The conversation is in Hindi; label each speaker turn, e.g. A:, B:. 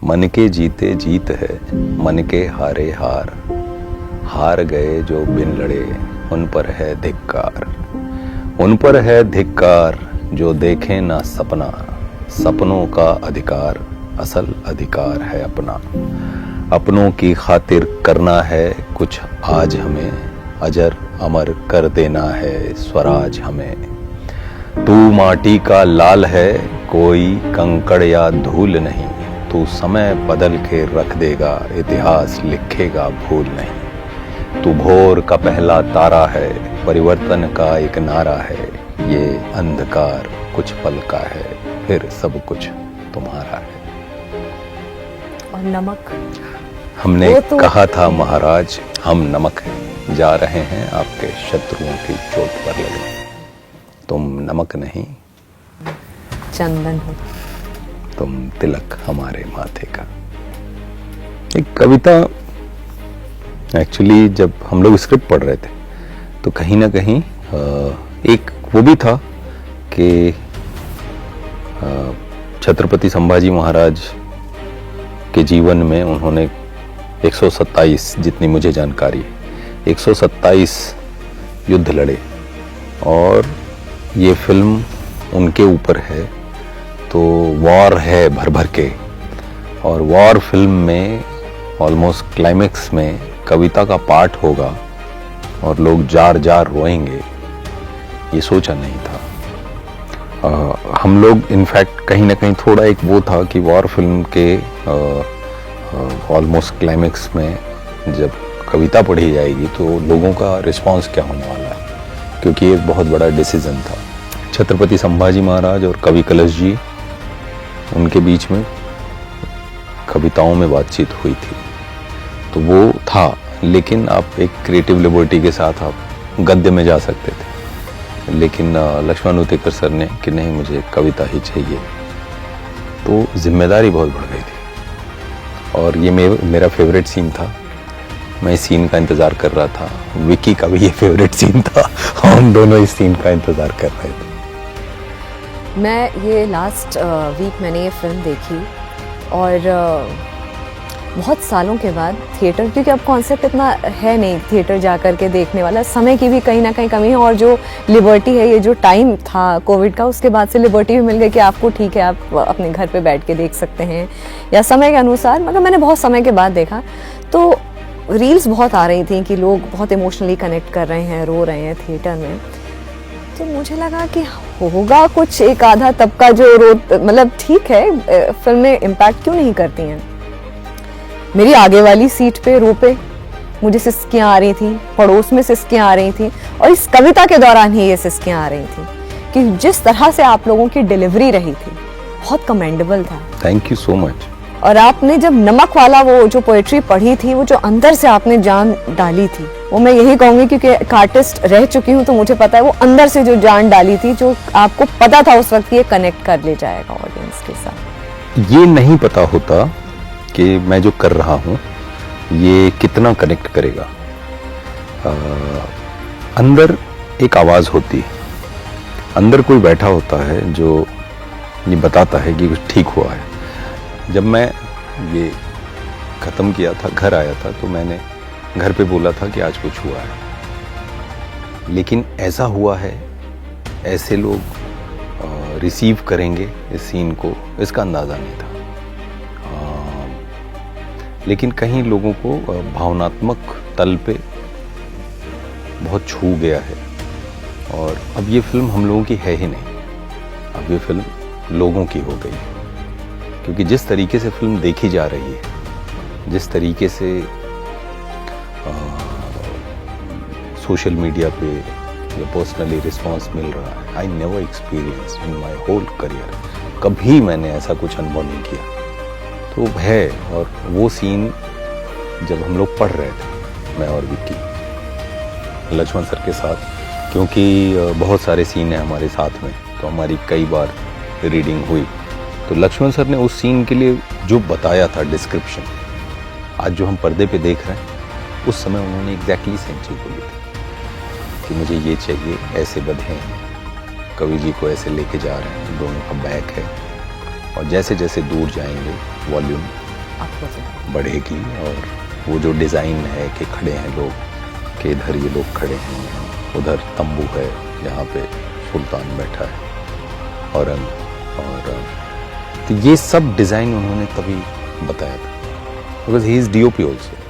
A: मन के जीते जीत है, मन के हारे हार। हार गए जो बिन लड़े, उन पर है धिक्कार। उन पर है धिक्कार जो देखें ना सपना। सपनों का अधिकार असल अधिकार है अपना। अपनों की खातिर करना है कुछ आज हमें। अजर अमर कर देना है स्वराज हमें। तू माटी का लाल है, कोई कंकड़ या धूल नहीं। तू समय बदल के रख देगा, इतिहास लिखेगा भूल नहीं। तू भोर का पहला तारा है, परिवर्तन का एक नारा है। ये अंधकार कुछ पल का है, फिर सब कुछ तुम्हारा है।
B: और नमक,
A: हमने कहा था महाराज हम नमक हैं, जा रहे हैं आपके शत्रुओं की चोट पर लगे। तुम नमक नहीं
B: चंदन हो,
A: तुम तिलक हमारे माथे का। एक कविता एक्चुअली जब हम लोग स्क्रिप्ट पढ़ रहे थे तो कहीं ना कहीं एक वो भी था कि छत्रपति संभाजी महाराज के जीवन में उन्होंने 127, जितनी मुझे जानकारी है, 127 युद्ध लड़े और ये फिल्म उनके ऊपर है। तो वॉर है भर भर के, और वॉर फिल्म में ऑलमोस्ट क्लाइमेक्स में कविता का पार्ट होगा और लोग जार जार रोएंगे, ये सोचा नहीं था। हम लोग इनफैक्ट कहीं ना कहीं थोड़ा एक वो था कि वॉर फिल्म के ऑलमोस्ट क्लाइमेक्स में जब कविता पढ़ी जाएगी तो लोगों का रिस्पांस क्या होने वाला है, क्योंकि एक बहुत बड़ा डिसीजन था। छत्रपति संभाजी महाराज और कवि कलश जी, उनके बीच में कविताओं में बातचीत हुई थी, तो वो था। लेकिन आप एक क्रिएटिव लिबर्टी के साथ आप गद्य में जा सकते थे, लेकिन लक्ष्मण उतेकर सर ने कि नहीं मुझे कविता ही चाहिए, तो जिम्मेदारी बहुत बढ़ गई थी। और ये मेरा फेवरेट सीन था, मैं इस सीन का इंतज़ार कर रहा था। विकी का भी ये फेवरेट सीन था, हम दोनों इस सीन का इंतज़ार कर रहे थे।
B: मैं ये लास्ट वीक मैंने ये फिल्म देखी और बहुत सालों के बाद थिएटर, क्योंकि अब कॉन्सेप्ट इतना है नहीं थिएटर जा कर के देखने वाला, समय की भी कहीं ना कहीं कमी है, और जो लिबर्टी है, ये जो टाइम था कोविड का, उसके बाद से लिबर्टी भी मिल गई कि आपको ठीक है आप अपने घर पे बैठ के देख सकते हैं या समय के अनुसार। मगर मैंने बहुत समय के बाद देखा तो रील्स बहुत आ रही थी कि लोग बहुत इमोशनली कनेक्ट कर रहे हैं, रो रहे हैं थिएटर में। तो मुझे लगा कि होगा कुछ एक आधा तबका जो रो, मतलब ठीक है फिल्में इम्पैक्ट क्यों नहीं करती हैं। मेरी आगे वाली सीट पे रो पे मुझे सिसकियाँ आ रही थी, पड़ोस में सिसकियाँ आ रही थी, और इस कविता के दौरान ही ये सिसकियाँ आ रही थी कि जिस तरह से आप लोगों की डिलीवरी रही थी बहुत कमेंडेबल था।
A: Thank you so much.
B: और आपने जब नमक वाला वो जो पोएट्री पढ़ी थी, वो जो अंदर से आपने जान डाली थी, वो मैं यही कहूँगी क्योंकि एक आर्टिस्ट रह चुकी हूँ तो मुझे पता है वो अंदर से जो जान डाली थी, जो आपको पता था उस वक्त ये कनेक्ट कर ले जाएगा ऑडियंस के साथ।
A: ये नहीं पता होता कि मैं जो कर रहा हूँ ये कितना कनेक्ट करेगा। अंदर एक आवाज़ होती है, अंदर कोई बैठा होता है जो ये बताता है कि कुछ ठीक हुआ है। जब मैं ये ख़त्म किया था, घर आया था, तो मैंने घर पे बोला था कि आज कुछ हुआ है, लेकिन ऐसा हुआ है, ऐसे लोग रिसीव करेंगे इस सीन को, इसका अंदाज़ा नहीं था। लेकिन कहीं लोगों को भावनात्मक तल पे बहुत छू गया है, और अब ये फिल्म हम लोगों की है ही नहीं, अब ये फिल्म लोगों की हो गई है। क्योंकि जिस तरीके से फिल्म देखी जा रही है, जिस तरीके से सोशल मीडिया पे या पर्सनली रिस्पांस मिल रहा है, I never experience in my whole career, कभी मैंने ऐसा कुछ अनुभव नहीं किया। तो है, और वो सीन जब हम लोग पढ़ रहे थे, मैं और विक्की लक्ष्मण सर के साथ, क्योंकि बहुत सारे सीन हैं हमारे साथ में, तो हमारी कई बार रीडिंग हुई, तो लक्ष्मण सर ने उस सीन के लिए जो बताया था डिस्क्रिप्शन, आज जो हम पर्दे पे देख रहे हैं, उस समय उन्होंने एग्जैक्टली सेम चीज़ बोली थी कि मुझे ये चाहिए, ऐसे बंधे हैं, कवि जी को ऐसे लेके जा रहे हैं, दोनों का बैक है, और जैसे जैसे दूर जाएंगे वॉल्यूम
B: आपको तो
A: बढ़ेगी। और वो जो डिज़ाइन है कि खड़े हैं लोग, कि इधर ये लोग खड़े हैं, उधर तंबू है जहाँ पे सुल्तान बैठा है औरंग, और तो ये सब डिज़ाइन उन्होंने तभी बताया था, because he is DOP also.